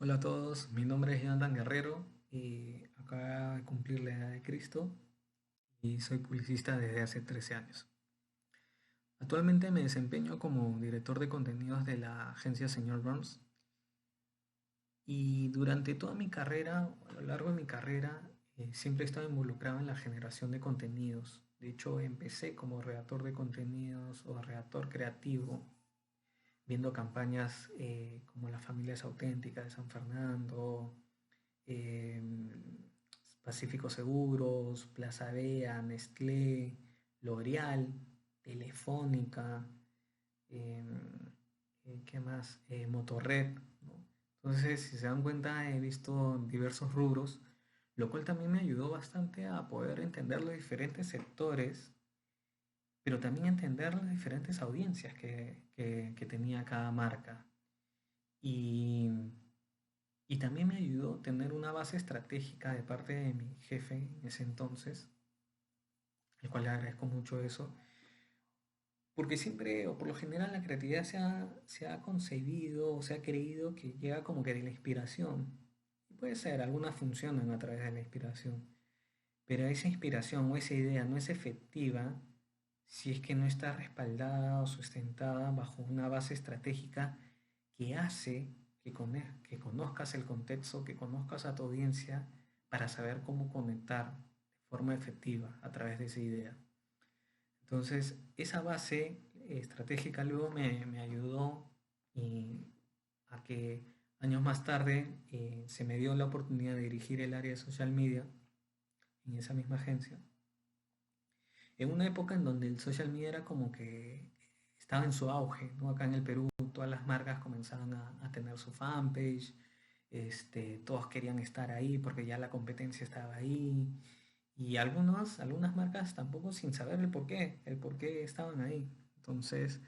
Hola a todos, mi nombre es Jonathan Guerrero y acabo de cumplir la edad de Cristo y soy publicista desde hace 13 años. Actualmente me desempeño como director de contenidos de la agencia Señor Burns y durante toda mi carrera, a lo largo de mi carrera, siempre he estado involucrado en la generación de contenidos. De hecho, empecé como redactor de contenidos o redactor creativo, viendo campañas como Las Familias Auténticas de San Fernando, eh, Pacífico Seguros, Plaza Vea, Nestlé, L'Oreal, Telefónica, eh, ¿qué más? Motorred, ¿no? Entonces, si se dan cuenta, he visto diversos rubros, lo cual también me ayudó bastante a poder entender los diferentes sectores, pero también entender las diferentes audiencias que tenía cada marca. Y Y también me ayudó tener una base estratégica de parte de mi jefe en ese entonces, al cual le agradezco mucho eso, porque siempre o por lo general la creatividad se ha concebido o se ha creído que llega como que de la inspiración. Y puede ser, algunas funcionan a través de la inspiración, pero esa inspiración o esa idea no es efectiva si es que no está respaldada o sustentada bajo una base estratégica que hace que conozcas el contexto, que conozcas a tu audiencia para saber cómo conectar de forma efectiva a través de esa idea. Entonces, esa base estratégica luego me ayudó a que años más tarde se me dio la oportunidad de dirigir el área de social media en esa misma agencia en una época en donde el social media era como que estaba en su auge, ¿no? Acá en el Perú todas las marcas comenzaban a tener su fanpage, todos querían estar ahí porque ya la competencia estaba ahí y algunas marcas tampoco sin saber el por qué estaban ahí. Entonces,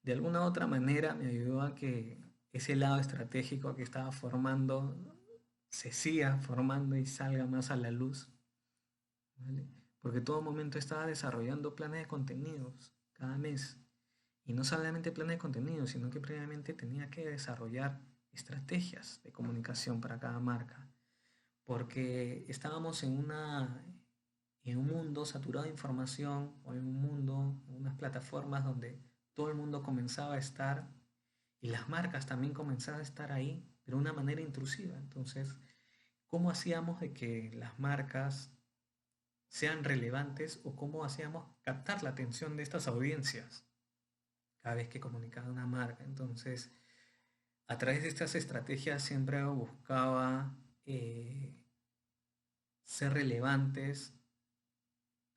de alguna u otra manera me ayudó a que ese lado estratégico que estaba formando se siga formando y salga más a la luz, ¿vale? Porque todo momento estaba desarrollando planes de contenidos cada mes. Y no solamente planes de contenidos, sino que previamente tenía que desarrollar estrategias de comunicación para cada marca. Porque estábamos en un mundo saturado de información o en un mundo, en unas plataformas donde todo el mundo comenzaba a estar y las marcas también comenzaban a estar ahí, pero de una manera intrusiva. Entonces, ¿cómo hacíamos de que las marcas sean relevantes o cómo hacíamos captar la atención de estas audiencias cada vez que comunicaba una marca? Entonces, a través de estas estrategias siempre buscaba ser relevantes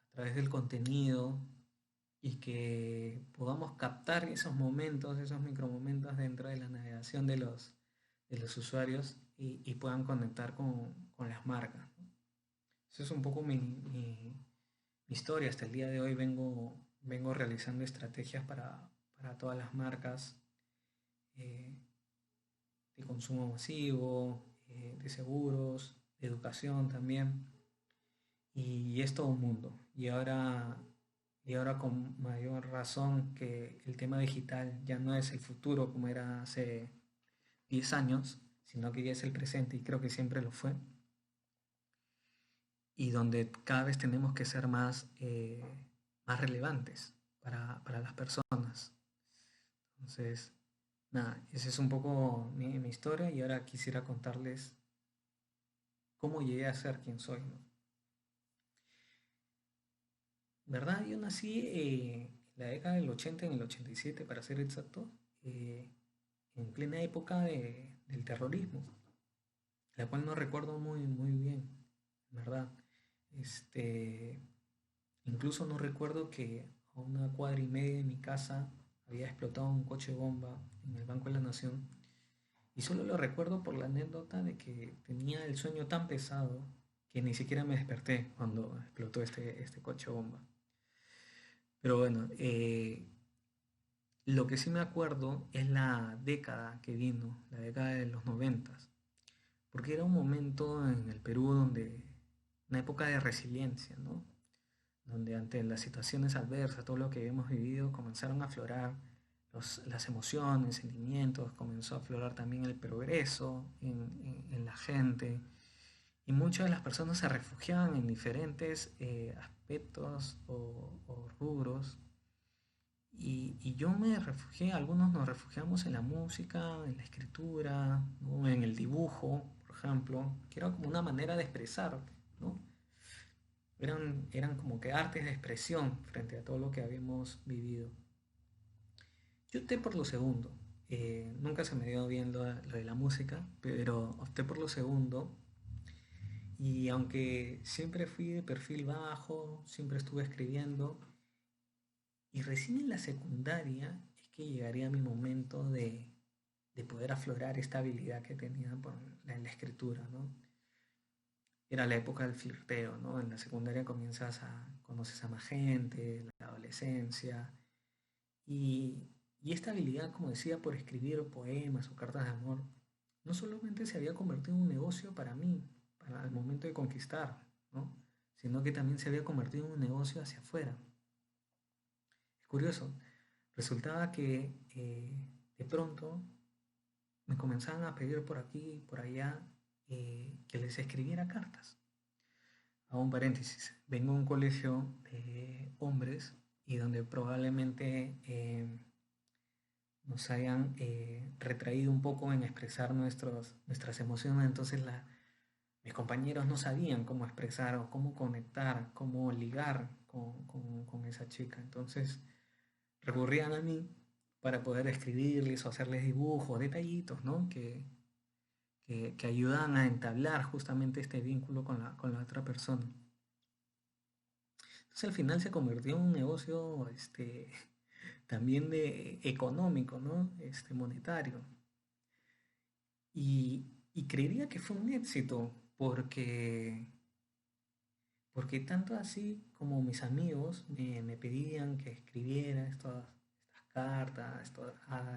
a través del contenido y que podamos captar esos momentos, esos micromomentos dentro de la navegación de los usuarios y puedan conectar con las marcas, ¿no? Eso es un poco mi historia. Hasta el día de hoy vengo realizando estrategias para todas las marcas eh, de consumo masivo, de seguros, de educación también. Y es todo un mundo. Y ahora con mayor razón que el tema digital ya no es el futuro como era hace 10 años, sino que ya es el presente y creo que siempre lo fue. Y donde cada vez tenemos que ser más relevantes para las personas. Entonces, nada, esa es un poco mi historia y ahora quisiera contarles cómo llegué a ser quien soy, ¿no? ¿Verdad? Yo nací en la década del 80, en el 87 para ser exacto, eh, en plena época del terrorismo, la cual no recuerdo muy, muy bien, ¿verdad? Este, Incluso no recuerdo que a una cuadra y media de mi casa había explotado un coche bomba en el Banco de la Nación. Y solo lo recuerdo por la anécdota de que tenía el sueño tan pesado que ni siquiera me desperté cuando explotó este coche bomba. Pero bueno, lo que sí me acuerdo es la década que vino, la década de los noventas, porque era un momento en el Perú donde, una época de resiliencia, ¿no? Donde ante las situaciones adversas, todo lo que hemos vivido, comenzaron a aflorar las emociones, sentimientos, comenzó a aflorar también el progreso en la gente. Y muchas de las personas se refugiaban en diferentes aspectos o rubros. Y yo me refugié, algunos nos refugiamos en la música, en la escritura, ¿no? En el dibujo, por ejemplo, que era como una manera de expresar, ¿no? Eran como que artes de expresión frente a todo lo que habíamos vivido. Yo opté por lo segundo. Nunca se me dio bien lo de la música, pero opté por lo segundo. Y aunque siempre fui de perfil bajo, siempre estuve escribiendo, y recién en la secundaria es que llegaría mi momento de poder aflorar esta habilidad que tenía en la escritura, ¿no? Era la época del flirteo, ¿no? En la secundaria conoces a más gente, la adolescencia, y, y esta habilidad, como decía, por escribir poemas o cartas de amor, no solamente se había convertido en un negocio para mí, para el momento de conquistar, ¿no? Sino que también se había convertido en un negocio hacia afuera. Es curioso, resultaba que de pronto me comenzaban a pedir por aquí y por allá que les escribiera cartas. Hago un paréntesis, vengo de un colegio de hombres y donde probablemente nos hayan retraído un poco en expresar nuestras emociones, entonces mis compañeros no sabían cómo expresar o cómo conectar, cómo ligar con esa chica, entonces recurrían a mí para poder escribirles o hacerles dibujos, detallitos, ¿no? Que ayudan a entablar justamente este vínculo con la otra persona. Entonces al final se convirtió en un negocio también económico, ¿no? Monetario. Y creería que fue un éxito porque tanto así como mis amigos me pedían que escribiera estas cartas,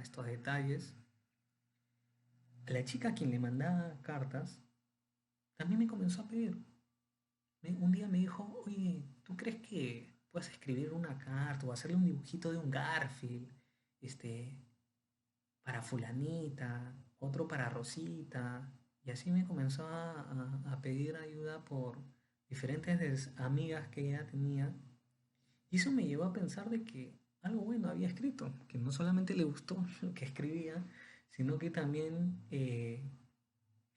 estos detalles, la chica a quien le mandaba cartas también me comenzó a pedir. Un día me dijo, oye, ¿tú crees que puedes escribir una carta o hacerle un dibujito de un Garfield este, para fulanita, otro para Rosita? Y así me comenzó a pedir ayuda por diferentes amigas que ella tenía. Y eso me llevó a pensar de que algo bueno había escrito, que no solamente le gustó lo que escribía, sino que también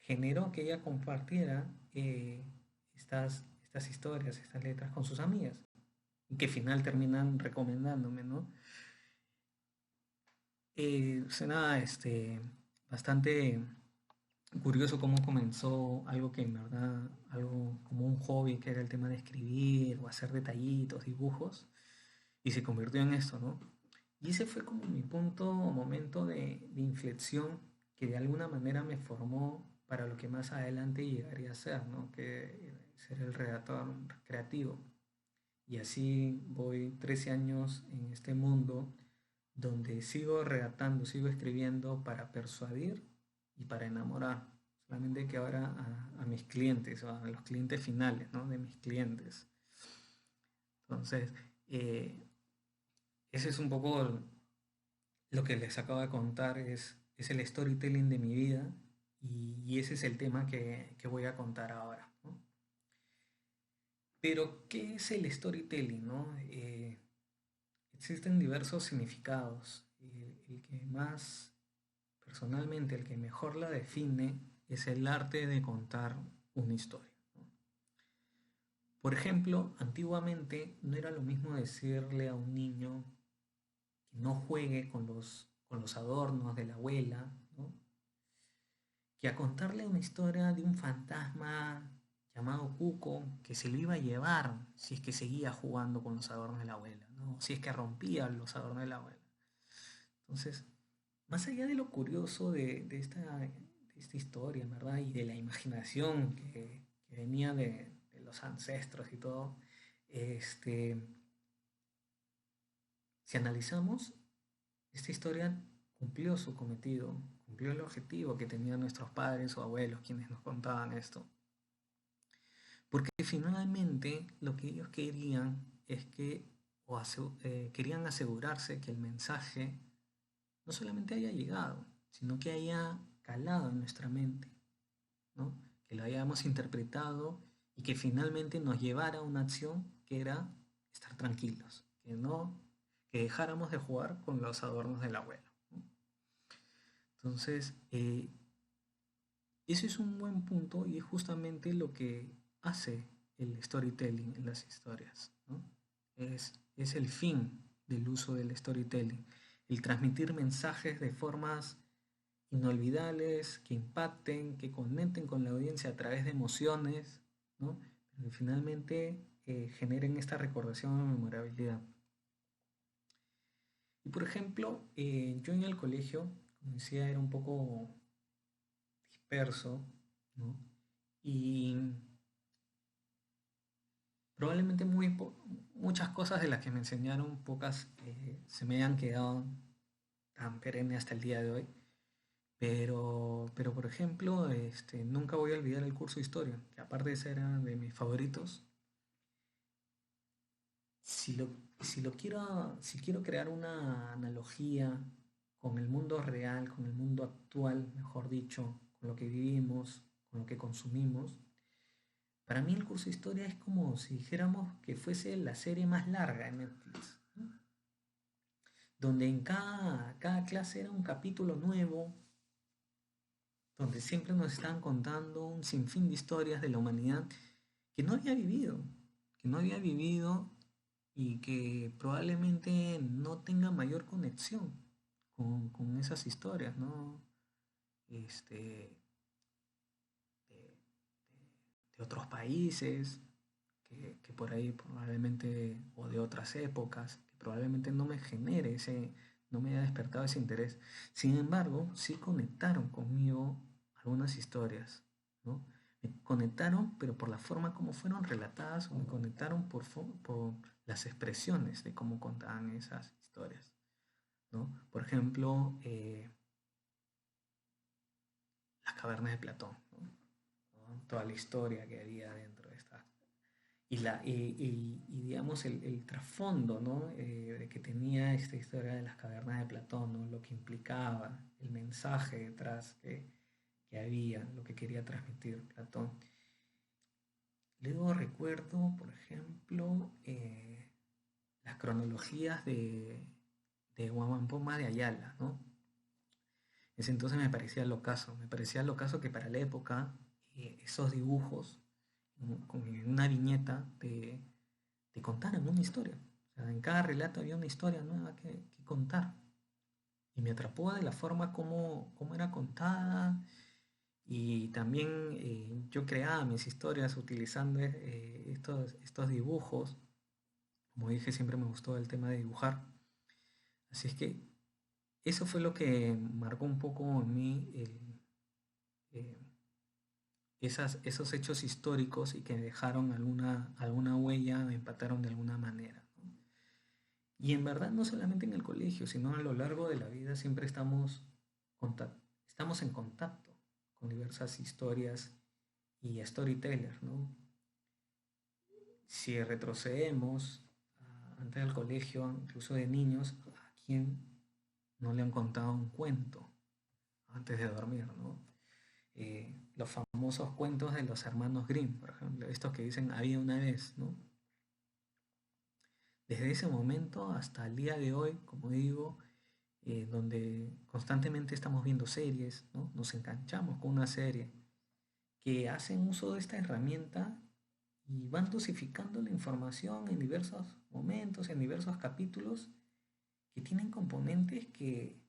generó que ella compartiera estas historias, estas letras con sus amigas, y que al final terminan recomendándome, ¿no? Suena bastante curioso cómo comenzó algo que en verdad, algo como un hobby que era el tema de escribir o hacer detallitos, dibujos, y se convirtió en esto, ¿no? Y ese fue como mi punto, momento de inflexión que de alguna manera me formó para lo que más adelante llegaría a ser, ¿no? Que ser el redactor creativo. Y así voy 13 años en este mundo donde sigo redactando, sigo escribiendo para persuadir y para enamorar. Solamente que ahora a mis clientes o a los clientes finales, ¿no? De mis clientes. Entonces, ese es un poco lo que les acabo de contar, es el storytelling de mi vida y ese es el tema que voy a contar ahora, ¿no? Pero, ¿qué es el storytelling, no? Existen diversos significados. El que más, personalmente, el que mejor la define es el arte de contar una historia, ¿no? Por ejemplo, antiguamente no era lo mismo decirle a un niño que no juegue con los adornos de la abuela, ¿no? Que a contarle una historia de un fantasma llamado Cuco que se lo iba a llevar si es que seguía jugando con los adornos de la abuela, ¿no? Si es que rompía los adornos de la abuela. Entonces, más allá de lo curioso de esta historia, ¿verdad? Y de la imaginación que venía de los ancestros y todo, este, si analizamos, esta historia cumplió su cometido, cumplió el objetivo que tenían nuestros padres o abuelos quienes nos contaban esto. Porque finalmente lo que ellos querían es que, querían asegurarse que el mensaje no solamente haya llegado, sino que haya calado en nuestra mente, ¿no? Que lo hayamos interpretado y que finalmente nos llevara a una acción que era estar tranquilos, que dejáramos de jugar con los adornos del abuelo, ¿no? Entonces, ese es un buen punto y es justamente lo que hace el storytelling en las historias, ¿no? Es el fin del uso del storytelling, el transmitir mensajes de formas inolvidables, que impacten, que conecten con la audiencia a través de emociones, ¿no? Pero que finalmente generen esta recordación o memorabilidad. Y por ejemplo, yo en el colegio, como decía, era un poco disperso, ¿no? Y probablemente muchas cosas de las que me enseñaron, pocas se me han quedado tan perenne hasta el día de hoy. Pero por ejemplo, nunca voy a olvidar el curso de historia, que aparte de ser de mis favoritos. Si quiero crear una analogía con el mundo real, con el mundo actual, mejor dicho, con lo que vivimos, con lo que consumimos, para mí el curso de historia es como si dijéramos que fuese la serie más larga de Netflix, ¿no? Donde en cada clase era un capítulo nuevo, donde siempre nos estaban contando un sinfín de historias de la humanidad que no había vivido, que no había vivido y que probablemente no tenga mayor conexión con esas historias, ¿no? Este, de, de otros países, que por ahí probablemente, o de otras épocas, que probablemente no me haya despertado ese interés. Sin embargo, sí conectaron conmigo algunas historias, ¿no? Me conectaron, pero por la forma como fueron relatadas, o me conectaron por las expresiones de cómo contaban esas historias, ¿no? Por ejemplo, las cavernas de Platón, ¿no? Toda la historia que había dentro de estas digamos el trasfondo, ¿no? De que tenía esta historia de las cavernas de Platón, ¿no? Lo que implicaba, el mensaje detrás que había, lo que quería transmitir Platón. Luego recuerdo, por ejemplo, las cronologías de Huamampoma de Ayala, ¿no? Ese entonces me parecía locazo que para la época esos dibujos con una viñeta te contaran una historia. O sea, en cada relato había una historia nueva que contar. Y me atrapó de la forma como era contada. Y también yo creaba mis historias utilizando estos dibujos. Como dije, siempre me gustó el tema de dibujar. Así es que eso fue lo que marcó un poco en mí eh, esos hechos históricos y que me dejaron alguna huella, me impactaron de alguna manera, ¿no? Y en verdad no solamente en el colegio, sino a lo largo de la vida siempre estamos en contacto con diversas historias y storytellers, ¿no? Si retrocedemos antes del colegio, incluso de niños, ¿a quién no le han contado un cuento antes de dormir, ¿no? Los famosos cuentos de los hermanos Grimm, por ejemplo, estos que dicen había una vez, ¿no? Desde ese momento hasta el día de hoy, como digo, donde constantemente estamos viendo series, ¿no? Nos enganchamos con una serie que hacen uso de esta herramienta y van dosificando la información en diversos momentos, en diversos capítulos, que tienen componentes que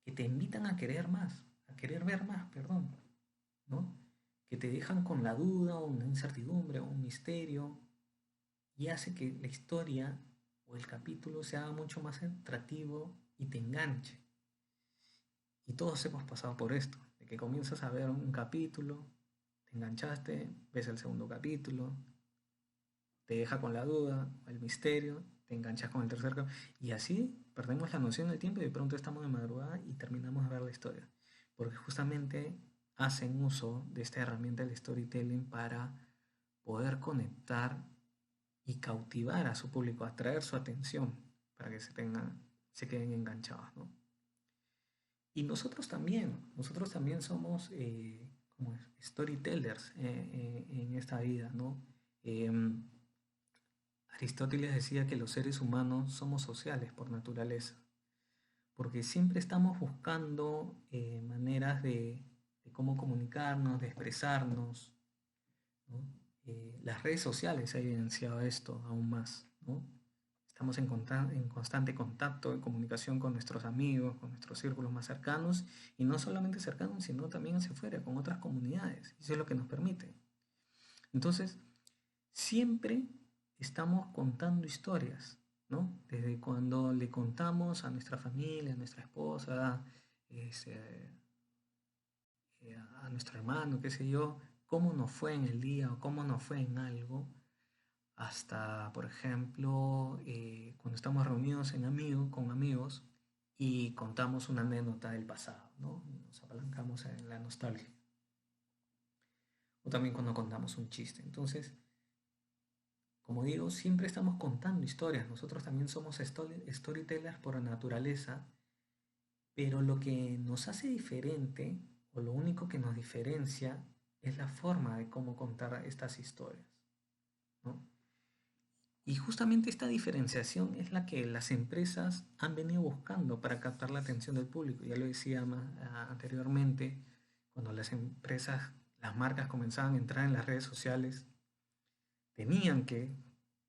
te invitan a querer más, a querer ver más, perdón, ¿no? Que te dejan con la duda o una incertidumbre o un misterio y hace que la historia o el capítulo se haga mucho más atractivo y te enganche. Y todos hemos pasado por esto, de que comienzas a ver un capítulo, te enganchaste, ves el segundo capítulo, te deja con la duda, el misterio, te enganchas con el tercer capítulo, y así perdemos la noción del tiempo y de pronto estamos de madrugada y terminamos de ver la historia. Porque justamente hacen uso de esta herramienta del storytelling para poder conectar y cautivar a su público, atraer su atención para que se queden enganchados, ¿no? Y nosotros también somos como storytellers en esta vida, ¿no? Em, Aristóteles decía que los seres humanos somos sociales por naturaleza, porque siempre estamos buscando maneras de cómo comunicarnos, de expresarnos, ¿no? Las redes sociales han evidenciado esto aún más, ¿no? Estamos en constante contacto, en comunicación con nuestros amigos, con nuestros círculos más cercanos, y no solamente cercanos, sino también hacia afuera, con otras comunidades. Eso es lo que nos permite. Entonces, siempre estamos contando historias, ¿no? Desde cuando le contamos a nuestra familia, a nuestra esposa, este, a nuestro hermano, qué sé yo, cómo nos fue en el día o cómo nos fue en algo, hasta, por ejemplo, cuando estamos reunidos con amigos y contamos una anécdota del pasado, ¿no? Nos apalancamos en la nostalgia. O también cuando contamos un chiste. Entonces, como digo, siempre estamos contando historias. Nosotros también somos storytellers por naturaleza, pero lo que nos hace diferente, o lo único que nos diferencia, es la forma de cómo contar estas historias, ¿no? Y justamente esta diferenciación es la que las empresas han venido buscando para captar la atención del público. Ya lo decía anteriormente, cuando las empresas, las marcas comenzaban a entrar en las redes sociales, tenían que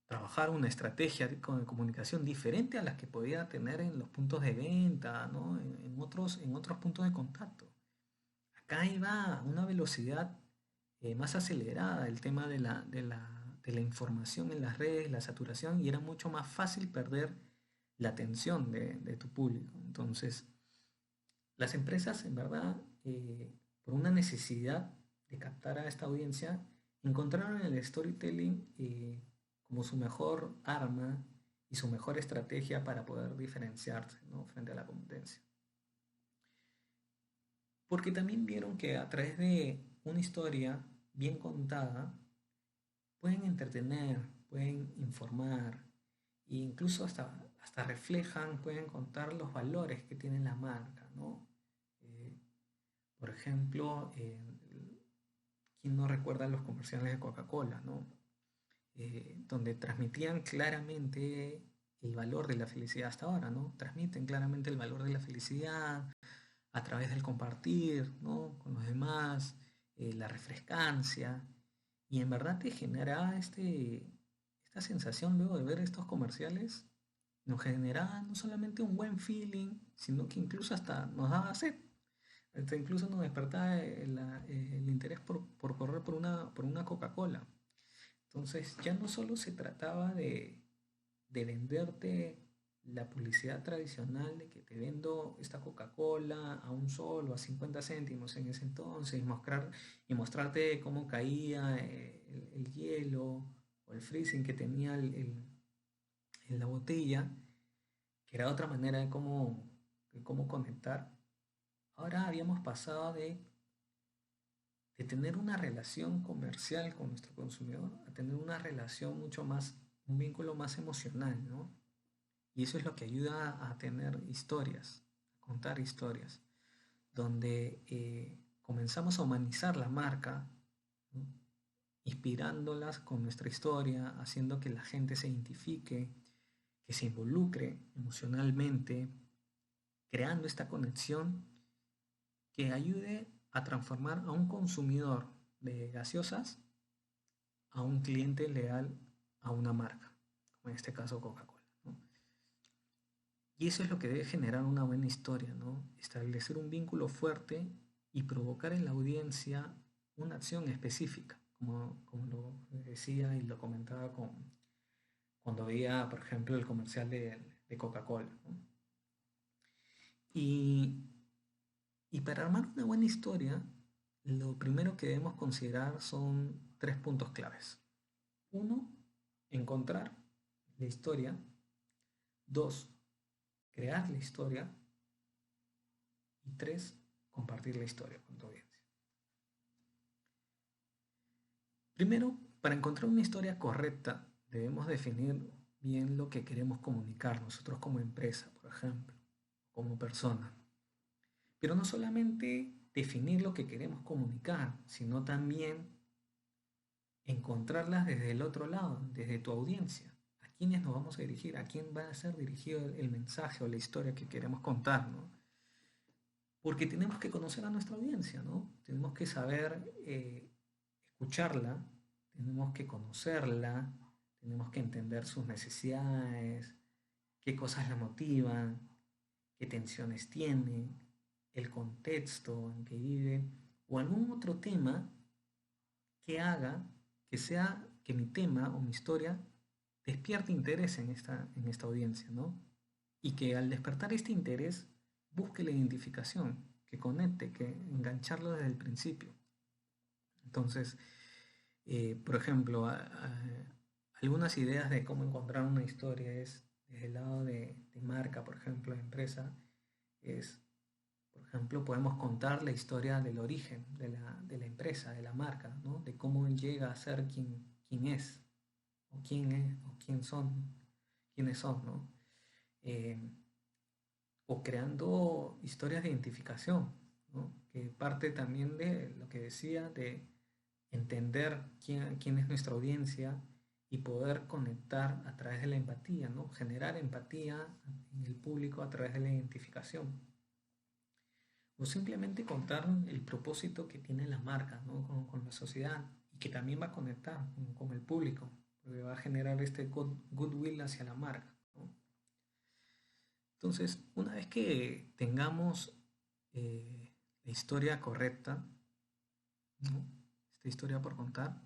trabajar una estrategia de comunicación diferente a las que podía tener en los puntos de venta, ¿no? En otros puntos de contacto. Acá iba a una velocidad más acelerada el tema de la información en las redes, la saturación, y era mucho más fácil perder la atención de tu público. Entonces, las empresas, en verdad, por una necesidad de captar a esta audiencia, encontraron el storytelling como su mejor arma y su mejor estrategia para poder diferenciarse, ¿no? Frente a la competencia. Porque también vieron que a través de una historia bien contada, pueden entretener, pueden informar e incluso hasta reflejan, pueden contar los valores que tiene la marca, ¿no? Eh, por ejemplo, ¿quién no recuerda los comerciales de Coca-Cola, ¿no? Donde transmitían claramente el valor de la felicidad hasta ahora, ¿no? Transmiten claramente el valor de la felicidad a través del compartir, ¿no? Con los demás, la refrescancia, y en verdad te genera esta sensación luego de ver estos comerciales, nos generaba no solamente un buen feeling, sino que incluso hasta nos daba sed. Hasta incluso nos despertaba el interés por correr por una Coca-Cola. Entonces ya no solo se trataba de venderte la publicidad tradicional de que te vendo esta Coca-Cola a un sol o a 50 céntimos en ese entonces y mostrarte cómo caía el hielo o el freezing que tenía en la botella, que era otra manera de cómo conectar. Ahora habíamos pasado de tener una relación comercial con nuestro consumidor a tener una relación mucho más, un vínculo más emocional, ¿no? Y eso es lo que ayuda a tener historias, a contar historias, donde comenzamos a humanizar la marca, ¿no? Inspirándolas con nuestra historia, haciendo que la gente se identifique, que se involucre emocionalmente, creando esta conexión que ayude a transformar a un consumidor de gaseosas a un cliente leal a una marca, como en este caso Coca-Cola, ¿no? Y eso es lo que debe generar una buena historia, ¿no? Establecer un vínculo fuerte y provocar en la audiencia una acción específica, como lo decía y lo comentaba cuando veía, por ejemplo, el comercial de Coca-Cola, ¿no? Y, y para armar una buena historia, lo primero que debemos considerar son tres puntos claves. Uno, encontrar la historia. Dos, crear la historia. Y tres, compartir la historia con tu audiencia. Primero, para encontrar una historia correcta, debemos definir bien lo que queremos comunicar nosotros como empresa, por ejemplo, como persona. Pero no solamente definir lo que queremos comunicar, sino también encontrarlas desde el otro lado, desde tu audiencia. ¿A quiénes nos vamos a dirigir? ¿A quién va a ser dirigido el mensaje o la historia que queremos contar, ¿no? Porque tenemos que conocer a nuestra audiencia, ¿no? Tenemos que saber escucharla, tenemos que conocerla, tenemos que entender sus necesidades, qué cosas la motivan, qué tensiones tiene, el contexto en que vive, o algún otro tema que haga que sea que mi tema o mi historia despierte interés en esta audiencia, ¿no? Y que al despertar este interés busque la identificación, que conecte, que engancharlo desde el principio. Entonces, por ejemplo, algunas ideas de cómo encontrar una historia es desde el lado de marca, por ejemplo, de empresa, es, por ejemplo, podemos contar la historia del origen de la empresa, de la marca, ¿no? De cómo él llega a ser quien es, o quién son, quiénes son, ¿no? Eh, o creando historias de identificación, ¿no? Que parte también de lo que decía, de entender quién es nuestra audiencia y poder conectar a través de la empatía, ¿no? Generar empatía en el público a través de la identificación. O simplemente contar el propósito que tiene la marca, ¿no? Con la sociedad y que también va a conectar con el público, porque va a generar este goodwill hacia la marca, ¿no? Entonces, una vez que tengamos la historia correcta, ¿no? Esta historia por contar,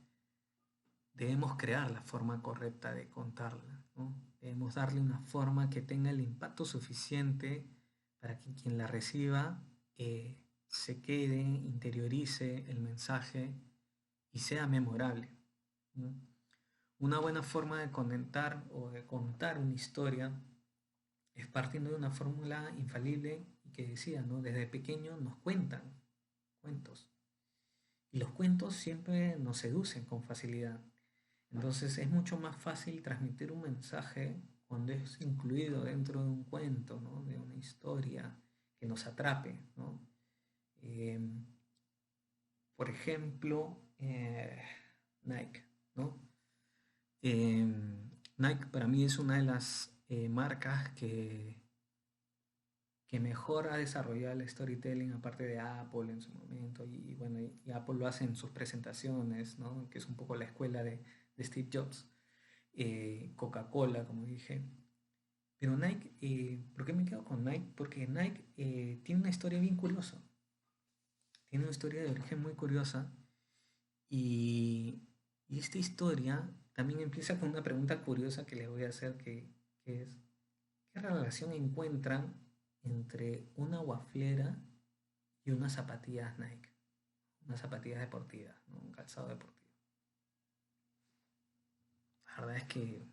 debemos crear la forma correcta de contarla, ¿no? Debemos darle una forma que tenga el impacto suficiente para que quien la reciba se quede, interiorice el mensaje y sea memorable, ¿no? Una buena forma de conectar o de contar una historia es partiendo de una fórmula infalible y que decía, ¿no? Desde pequeño nos cuentan cuentos y los cuentos siempre nos seducen con facilidad. Entonces es mucho más fácil transmitir un mensaje cuando es incluido dentro de un cuento, ¿no? De una historia que nos atrape, ¿no? Eh, por ejemplo, Nike, ¿no? Eh, Nike para mí es una de las marcas que mejor ha desarrollado el storytelling, aparte de Apple en su momento, y bueno, y Apple lo hace en sus presentaciones, ¿no? Que es un poco la escuela de Steve Jobs. Coca-Cola, como dije. Pero Nike, ¿por qué me quedo con Nike? Porque Nike tiene una historia bien curiosa. Tiene una historia de origen muy curiosa. Y, y esta historia también empieza con una pregunta curiosa que les voy a hacer, que es, ¿qué relación encuentran entre una waflera y unas zapatillas Nike? Unas zapatillas deportivas, ¿no? Un calzado deportivo. La verdad es que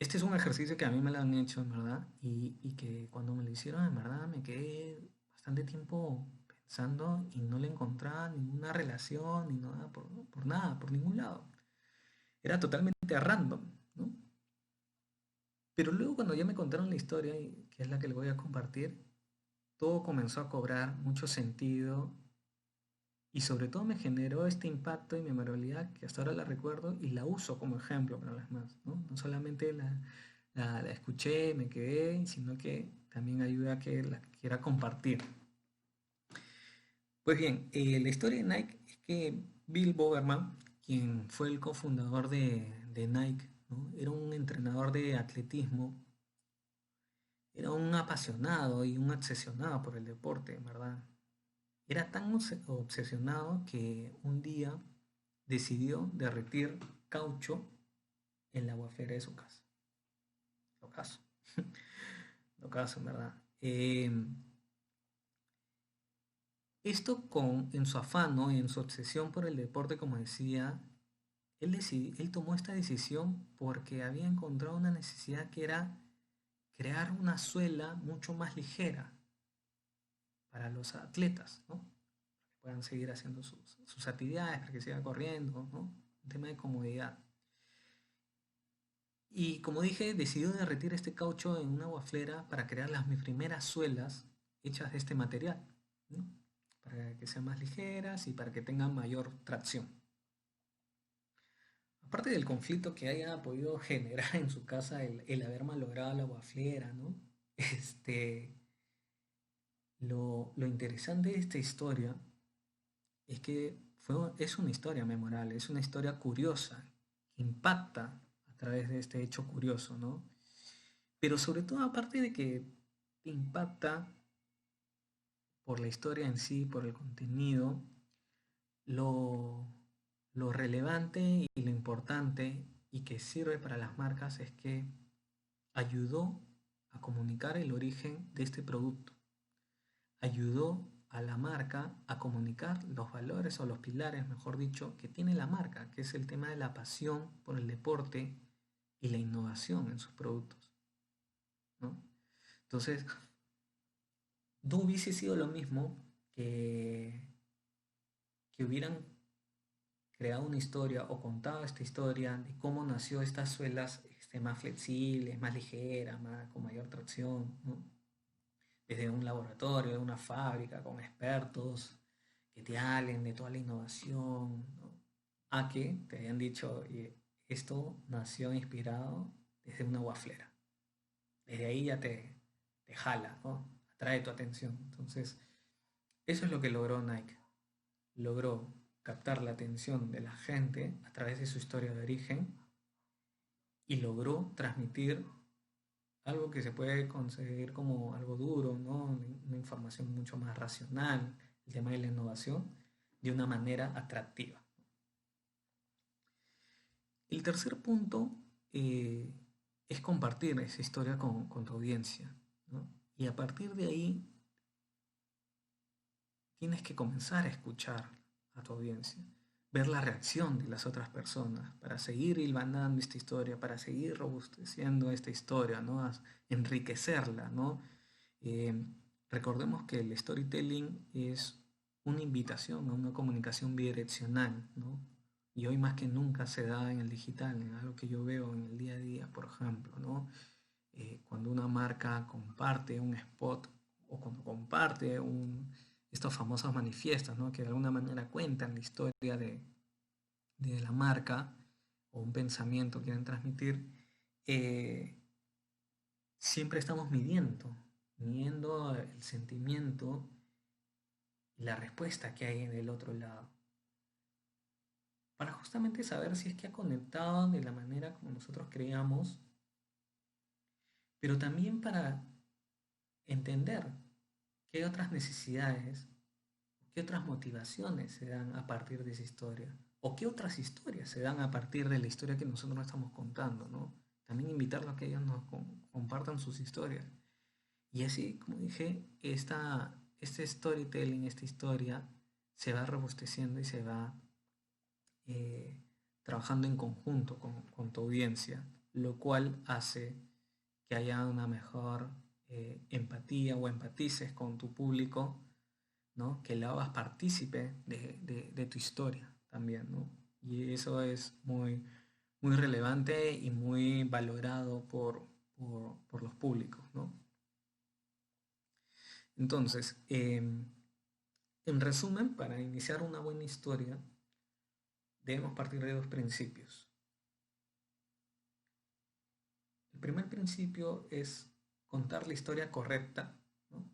este es un ejercicio que a mí me lo han hecho, en verdad, y que cuando me lo hicieron, en verdad, me quedé bastante tiempo pensando y no le encontraba ninguna relación, ni nada, por nada, por ningún lado. Era totalmente random, ¿no? Pero luego cuando ya me contaron la historia, que es la que le voy a compartir, todo comenzó a cobrar mucho sentido y sobre todo me generó este impacto y memorabilidad que hasta ahora la recuerdo y la uso como ejemplo para las demás, ¿no? No solamente la escuché, me quedé, sino que también ayuda a que la quiera compartir. Pues bien, la historia de Nike es que Bill Bowerman, quien fue el cofundador de Nike, ¿no? Era un entrenador de atletismo, era un apasionado y un obsesionado por el deporte, en verdad. Era tan obsesionado que un día decidió derretir caucho en la guafera de su casa. Lo caso. Lo caso, en verdad. Esto en su afán, ¿no? En su obsesión por el deporte, como decía, él tomó esta decisión porque había encontrado una necesidad que era crear una suela mucho más ligera para los atletas, ¿no? Para que puedan seguir haciendo sus actividades, para que sigan corriendo, ¿no? Un tema de comodidad. Y como dije, decidió derretir este caucho en una waflera para crear las mis primeras suelas hechas de este material, ¿no? Para que sean más ligeras y para que tengan mayor tracción. Aparte del conflicto que haya podido generar en su casa el haber malogrado la guaflera, ¿no? Este, lo interesante de esta historia es que es una historia memorable, es una historia curiosa, que impacta a través de este hecho curioso, ¿no? Pero sobre todo, aparte de que te impacta por la historia en sí, por el contenido, lo, lo relevante y lo importante y que sirve para las marcas es que ayudó a comunicar el origen de este producto, ayudó a la marca a comunicar los valores o los pilares, mejor dicho, que tiene la marca, que es el tema de la pasión por el deporte y la innovación en sus productos, ¿no? Entonces, no hubiese sido lo mismo que hubieran creado una historia o contado esta historia de cómo nació estas suelas más flexibles, más ligeras, con mayor tracción, ¿no? Desde un laboratorio, de una fábrica, con expertos que te hablen de toda la innovación, ¿no? A que te hayan dicho, esto nació inspirado desde una waflera. Desde ahí ya te jala, ¿no? Atrae tu atención. Entonces, eso es lo que logró Nike. Logró captar la atención de la gente a través de su historia de origen y logró transmitir algo que se puede conseguir como algo duro, ¿no? Una información mucho más racional, el tema de la innovación, de una manera atractiva. El tercer punto es compartir esa historia con tu audiencia, ¿no? Y a partir de ahí tienes que comenzar a escuchar a tu audiencia, ver la reacción de las otras personas para seguir hilvanando esta historia, para seguir robusteciendo esta historia, ¿no? Enriquecerla, ¿no? Eh, Recordemos que el storytelling es una invitación a una comunicación bidireccional, ¿no? Y hoy más que nunca se da en el digital, en algo que yo veo en el día a día, por ejemplo, ¿no? Cuando una marca comparte un spot o cuando comparte estos famosos manifiestos, ¿no? Que de alguna manera cuentan la historia de la marca o un pensamiento que quieren transmitir, eh, siempre estamos midiendo el sentimiento y la respuesta que hay en el otro lado, para justamente saber si es que ha conectado de la manera como nosotros creíamos, pero también para entender qué otras necesidades, qué otras motivaciones se dan a partir de esa historia, o qué otras historias se dan a partir de la historia que nosotros nos estamos contando, ¿no? También invitarlos a que ellos nos compartan sus historias. Y así, como dije, este storytelling, esta historia, se va robusteciendo y se va eh, trabajando en conjunto con tu audiencia, lo cual hace que haya una mejor empatía o empatices con tu público, ¿no? Que lo hagas partícipe de tu historia también, ¿no? Y eso es muy relevante y muy valorado por los públicos, ¿no? Entonces, en resumen, para iniciar una buena historia, debemos partir de dos principios. El primer principio es contar la historia correcta, ¿no?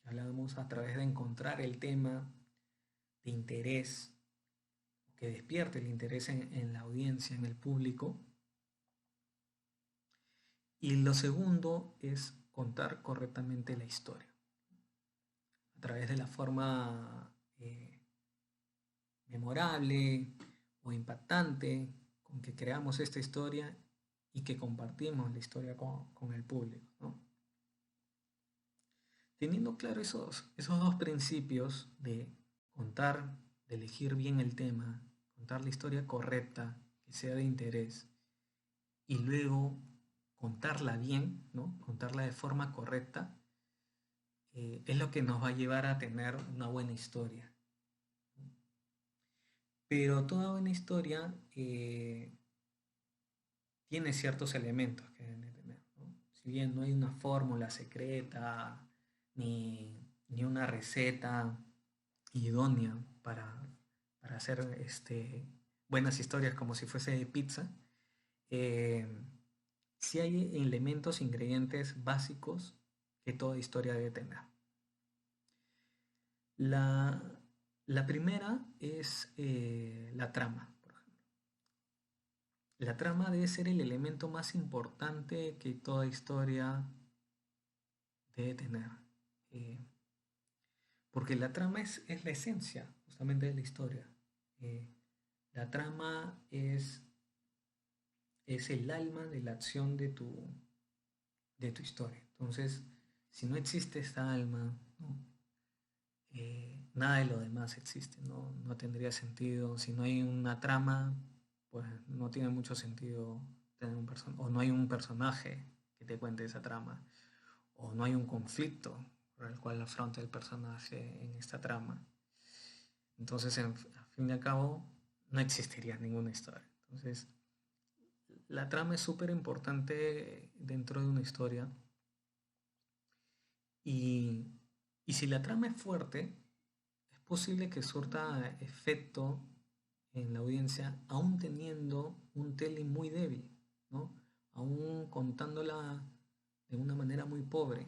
Que hablábamos a través de encontrar el tema de interés, que despierte el interés en la audiencia, en el público. Y lo segundo es contar correctamente la historia, a través de la forma memorable o impactante con que creamos esta historia y que compartimos la historia con el público, ¿no? Teniendo claro esos dos principios de contar, de elegir bien el tema, contar la historia correcta, que sea de interés, y luego contarla bien, ¿no? Contarla de forma correcta, es lo que nos va a llevar a tener una buena historia. Pero toda buena historia tiene ciertos elementos que deben de tener, ¿no? Si bien no hay una fórmula secreta, ni una receta idónea para hacer buenas historias como si fuese pizza. Eh, sí hay elementos, ingredientes básicos que toda historia debe tener. La, la primera es la trama, por ejemplo. La trama debe ser el elemento más importante que toda historia debe tener. Eh, Porque la trama es la esencia justamente de la historia. Eh, la trama es el alma de la acción de tu historia. Entonces, si no existe esta alma, ¿no? Nada de lo demás existe, ¿no? No tendría sentido. Si no hay una trama, pues no tiene mucho sentido tener un personaje, o no hay un personaje que te cuente esa trama, o no hay un conflicto por el cual afronta el personaje en esta trama. Entonces, a fin y al cabo, no existiría ninguna historia. Entonces, la trama es súper importante dentro de una historia y, y si la trama es fuerte, es posible que surta efecto en la audiencia, aún teniendo un telling muy débil, ¿no? Aún contándola de una manera muy pobre.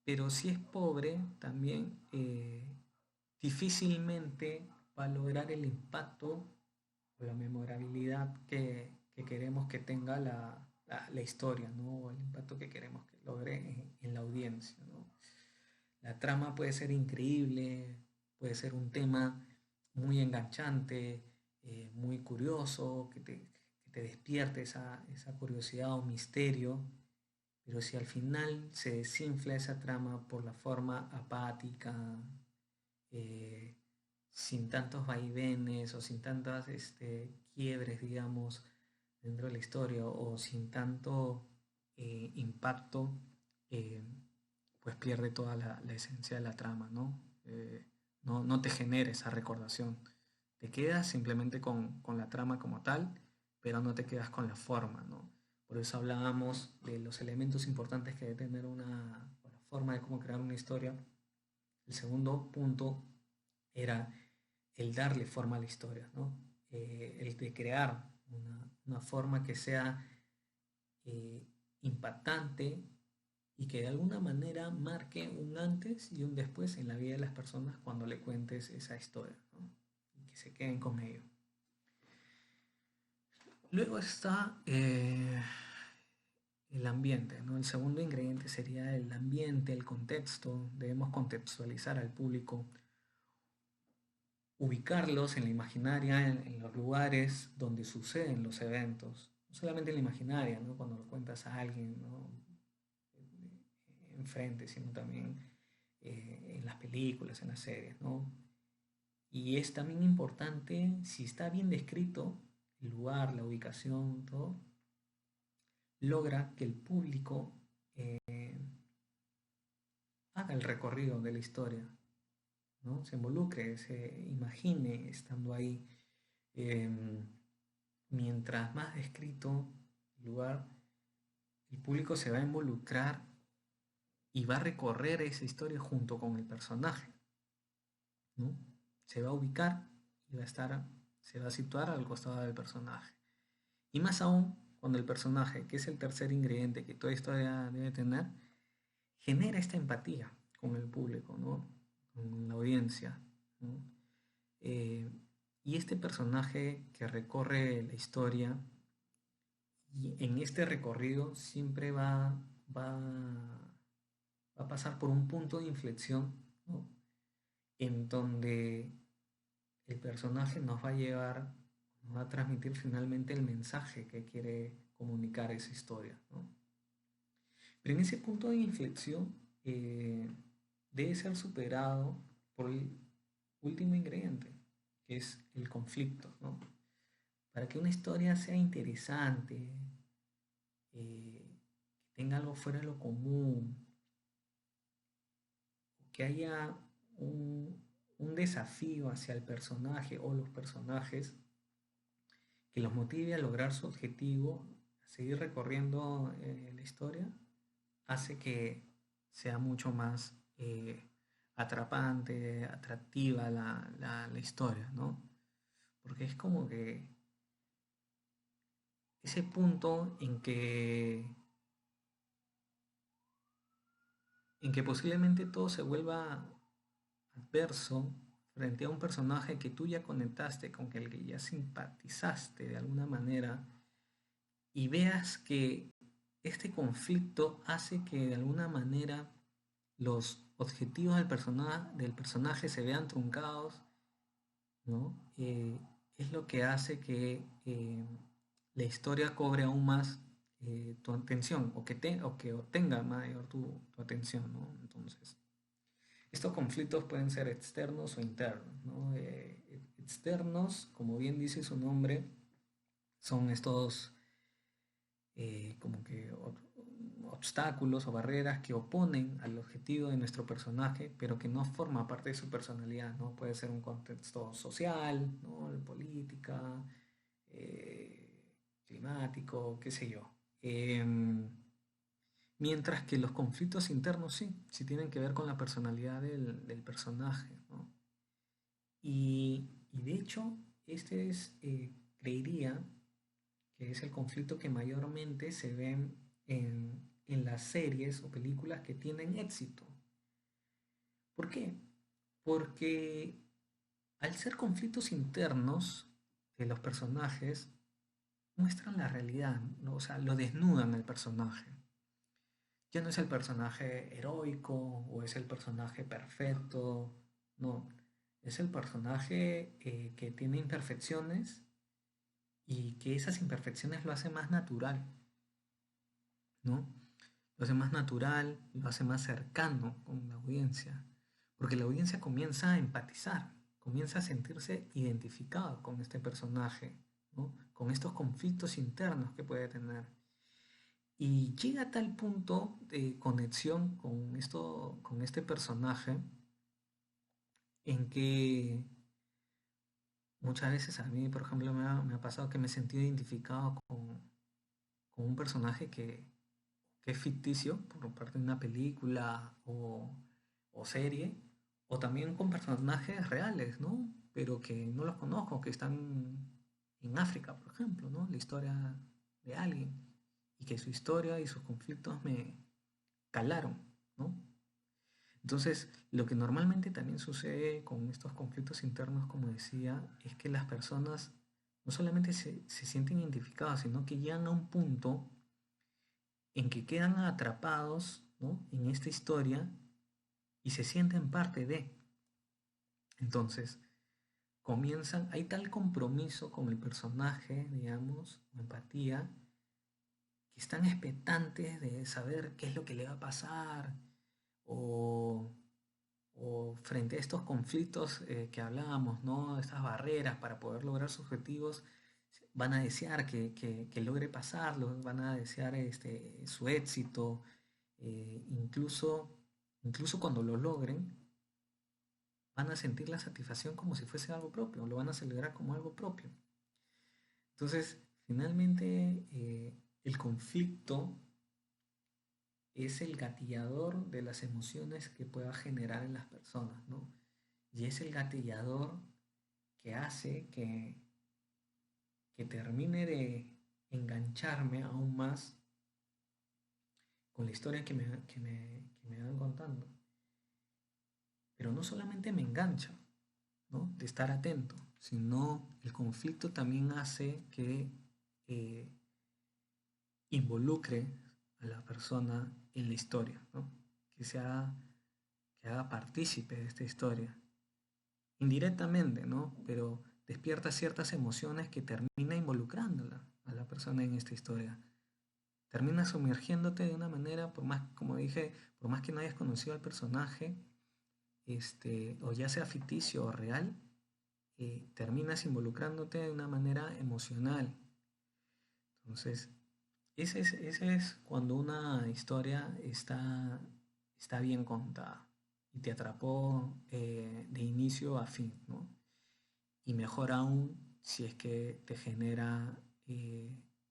Pero si es pobre, también difícilmente va a lograr el impacto o la memorabilidad que queremos que tenga la historia, ¿no? O el impacto que queremos que logre en la audiencia, ¿no? La trama puede ser increíble, puede ser un tema muy enganchante, muy curioso, que te despierte esa curiosidad o misterio, pero si al final se desinfla esa trama por la forma apática, eh, sin tantos vaivenes o sin tantas quiebres, digamos, dentro de la historia o sin tanto impacto, eh, pues pierde toda la esencia de la trama, ¿no? No te genera esa recordación. Te quedas simplemente con la trama como tal, pero no te quedas con la forma, ¿no? Por eso hablábamos de los elementos importantes que debe tener una forma de cómo crear una historia. El segundo punto era el darle forma a la historia, ¿no? El de crear una forma que sea eh, impactante y que de alguna manera marque un antes y un después en la vida de las personas cuando le cuentes esa historia, ¿no? Y que se queden con ello. Luego está el ambiente, ¿no? El segundo ingrediente sería el ambiente, el contexto. Debemos contextualizar al público, ubicarlos en la imaginaria, en los lugares donde suceden los eventos. No solamente en la imaginaria, ¿no? Cuando lo cuentas a alguien, ¿no? Enfrente, sino también en las películas, en las series, ¿no? Y es también importante, si está bien descrito, el lugar, la ubicación, todo, logra que el público haga el recorrido de la historia, ¿no? Se involucre, se imagine estando ahí. Eh, Mientras más descrito el lugar, el público se va a involucrar y va a recorrer esa historia junto con el personaje, ¿no? Se va a ubicar y se va a situar al costado del personaje. Y más aún cuando el personaje, que es el tercer ingrediente que toda historia debe tener, genera esta empatía con el público, ¿no? Con la audiencia, ¿no? Eh, y este personaje que recorre la historia y en este recorrido siempre va a pasar por un punto de inflexión, ¿no? En donde el personaje nos va a transmitir finalmente el mensaje que quiere comunicar esa historia, ¿no? Pero en ese punto de inflexión debe ser superado por el último ingrediente, que es el conflicto, ¿no? Para que una historia sea interesante, que tenga algo fuera de lo común, que haya un desafío hacia el personaje o los personajes que los motive a lograr su objetivo, a seguir recorriendo la historia, hace que sea mucho más atrapante, atractiva la historia, ¿no? Porque es como que ese punto en que posiblemente todo se vuelva adverso frente a un personaje que tú ya conectaste, con el que ya simpatizaste de alguna manera, y veas que este conflicto hace que de alguna manera los objetivos del personaje se vean truncados, ¿no? Es lo que hace que la historia cobre aún más tu atención o que obtenga mayor tu atención, ¿no? Entonces, estos conflictos pueden ser externos o internos, ¿no? Externos, como bien dice su nombre, son estos como que obstáculos o barreras que oponen al objetivo de nuestro personaje, pero que no forma parte de su personalidad, ¿no? Puede ser un contexto social, ¿no? Política, eh, climático, qué sé yo. Mientras que los conflictos internos sí tienen que ver con la personalidad del personaje, ¿no? Y de hecho, creería que es el conflicto que mayormente se ve en las series o películas que tienen éxito. ¿Por qué? Porque al ser conflictos internos de los personajes, muestran la realidad, ¿no? O sea, lo desnudan al personaje. Ya no es el personaje heroico o es el personaje perfecto, no. Es el personaje que tiene imperfecciones y que esas imperfecciones lo hace más natural, ¿no? Lo hace más natural, lo hace más cercano con la audiencia, porque la audiencia comienza a empatizar, comienza a sentirse identificado con este personaje, ¿no? Con estos conflictos internos que puede tener. Y llega a tal punto de conexión con este personaje en que muchas veces a mí, por ejemplo, me ha pasado que me he sentido identificado con un personaje que es ficticio por parte de una película o serie, o también con personajes reales, ¿no? Pero que no los conozco, que están en África, por ejemplo, ¿no? La historia de alguien, y que su historia y sus conflictos me calaron, ¿no? Entonces, lo que normalmente también sucede con estos conflictos internos, como decía, es que las personas no solamente se sienten identificadas, sino que llegan a un punto en que quedan atrapados, ¿no? En esta historia y se sienten parte de. Entonces, hay tal compromiso con el personaje, digamos, o empatía, que están expectantes de saber qué es lo que le va a pasar, o, o frente a estos conflictos que hablábamos, ¿no? Estas barreras para poder lograr sus objetivos, van a desear que logre pasarlo, van a desear su éxito, incluso cuando lo logren, van a sentir la satisfacción como si fuese algo propio, lo van a celebrar como algo propio. Entonces, finalmente, el conflicto es el gatillador de las emociones que pueda generar en las personas, ¿no? Y es el gatillador que hace que termine de engancharme aún más con la historia que me van contando. Pero no solamente me engancha, ¿no? De estar atento, sino el conflicto también hace que eh, involucre a la persona en la historia, ¿no? Que que haga partícipe de esta historia. Indirectamente, ¿no? Pero despierta ciertas emociones que termina involucrándola a la persona en esta historia. Termina sumergiéndote de una manera, por más, como dije, por más que no hayas conocido al personaje, o ya sea ficticio o real, terminas involucrándote de una manera emocional. Entonces, ese es cuando una historia está bien contada y te atrapó de inicio a fin, ¿no? Y mejor aún si es que te genera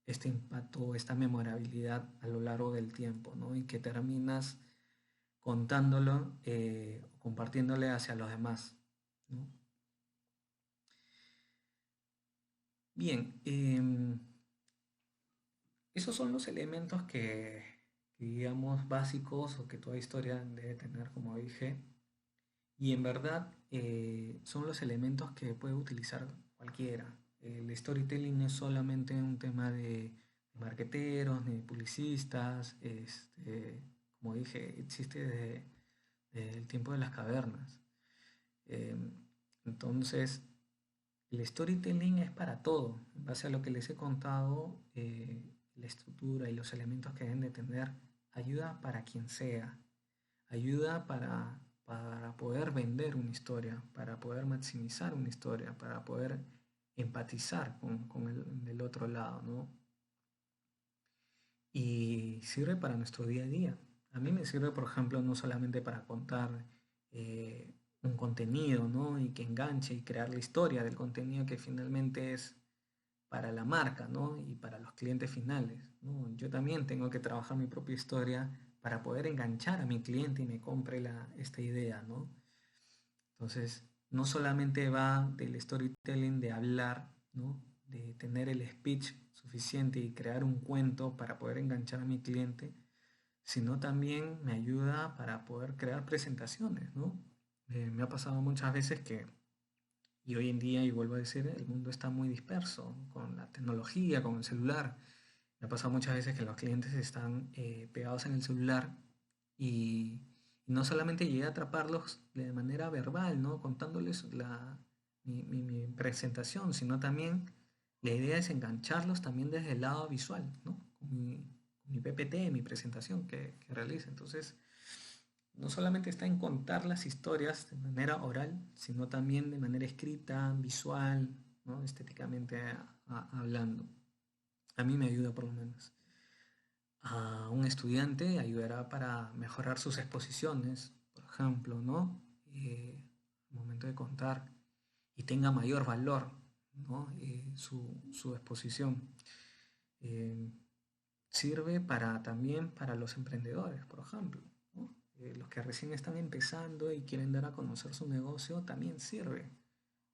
este impacto, esta memorabilidad a lo largo del tiempo, ¿no? Y que terminas contándolo, compartiéndole hacia los demás, ¿no? Bien, esos son los elementos que, digamos, básicos o que toda historia debe tener, como dije, y en verdad son los elementos que puede utilizar cualquiera. El storytelling no es solamente un tema de marqueteros ni de publicistas, como dije, existe desde el tiempo de las cavernas. Eh, entonces, el storytelling es para todo. En base a lo que les he contado, la estructura y los elementos que deben de tener ayuda para quien sea. Ayuda para poder vender una historia, para poder maximizar una historia, para poder empatizar con el del otro lado, ¿no? Y sirve para nuestro día a día. A mí me sirve, por ejemplo, no solamente para contar un contenido, ¿no? Y que enganche y crear la historia del contenido que finalmente es para la marca, ¿no? Y para los clientes finales, ¿no? Yo también tengo que trabajar mi propia historia para poder enganchar a mi cliente y me compre esta idea, ¿no? Entonces, no solamente va del storytelling de hablar, ¿no? De tener el speech suficiente y crear un cuento para poder enganchar a mi cliente, sino también me ayuda para poder crear presentaciones, ¿no? Me ha pasado muchas veces que, y hoy en día, y vuelvo a decir, el mundo está muy disperso con la tecnología, con el celular. Me ha pasado muchas veces que los clientes están pegados en el celular y no solamente llegué a atraparlos de manera verbal, ¿no? Contándoles mi presentación, sino también la idea es engancharlos también desde el lado visual, ¿no? Con mi PPT, mi presentación que realice. Entonces, no solamente está en contar las historias de manera oral, sino también de manera escrita, visual, ¿no? Estéticamente hablando. A mí me ayuda por lo menos. A un estudiante ayudará para mejorar sus exposiciones, por ejemplo, ¿no? Al momento de contar y tenga mayor valor, ¿no? Su exposición. Eh, Sirve también para los emprendedores, por ejemplo, ¿no? Los que recién están empezando y quieren dar a conocer su negocio, también sirve,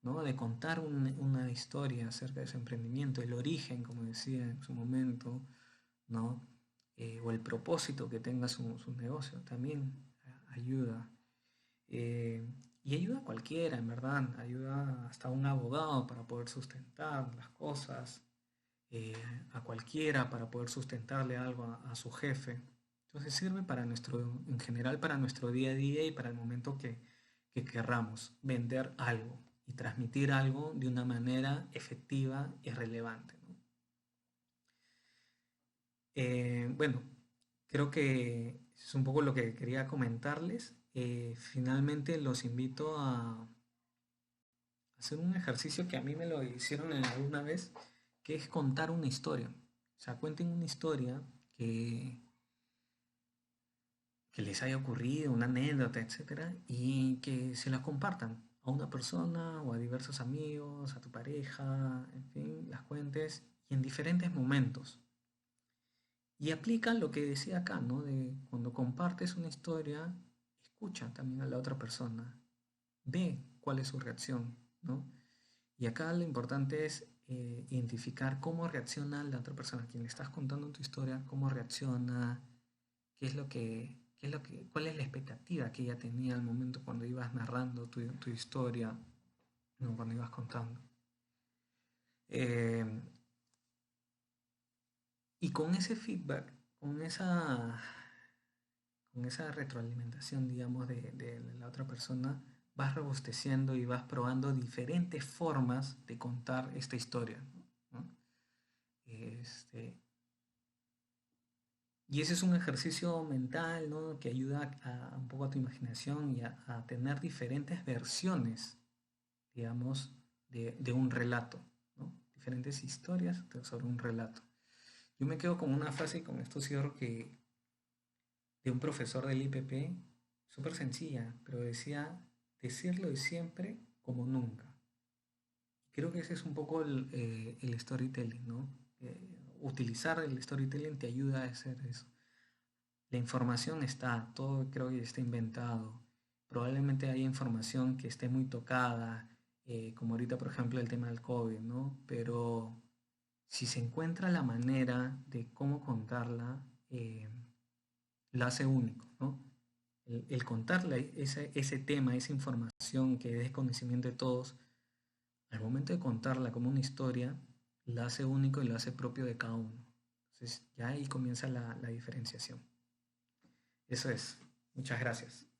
¿no? De contar una historia acerca de su emprendimiento, el origen, como decía en su momento, ¿no? O el propósito que tenga su negocio, también ayuda. Eh, y ayuda a cualquiera, en verdad, ayuda hasta a un abogado para poder sustentar las cosas, eh, a cualquiera para poder sustentarle algo a su jefe. Entonces sirve para en general para nuestro día a día y para el momento que querramos vender algo y transmitir algo de una manera efectiva y relevante, ¿no? Bueno, creo que es un poco lo que quería comentarles. Finalmente los invito a hacer un ejercicio que a mí me lo hicieron alguna vez, que es contar una historia. O sea, cuenten una historia que, que les haya ocurrido, una anécdota, etcétera, y que se la compartan a una persona o a diversos amigos, a tu pareja, en fin, las cuentes y en diferentes momentos. Y aplica lo que decía acá, ¿no? De cuando compartes una historia, escucha también a la otra persona, ve cuál es su reacción, ¿no? Y acá lo importante es identificar cómo reacciona la otra persona, a quien le estás contando tu historia, cómo reacciona, cuál es la expectativa que ella tenía al momento cuando ibas narrando tu historia, ¿no? Cuando ibas contando. Eh, y con ese feedback, con esa retroalimentación, digamos, de la otra persona, vas robusteciendo y vas probando diferentes formas de contar esta historia, ¿no? Este, y ese es un ejercicio mental, ¿no? Que ayuda un poco a tu imaginación y a tener diferentes versiones, digamos, de un relato, ¿no? Diferentes historias sobre un relato. Yo me quedo con una frase y con esto cierro de un profesor del IPP, súper sencilla, pero decía, decirlo de siempre como nunca. Creo que ese es un poco el storytelling, ¿no? utilizar el storytelling te ayuda a hacer eso. La información está, todo creo que está inventado. Probablemente haya información que esté muy tocada, como ahorita por ejemplo el tema del COVID, ¿no? Pero si se encuentra la manera de cómo contarla, la hace único, ¿no? El contarle ese tema, esa información que es conocimiento de todos, al momento de contarla como una historia, la hace único y la hace propio de cada uno. Entonces ya ahí comienza la diferenciación. Eso es. Muchas gracias.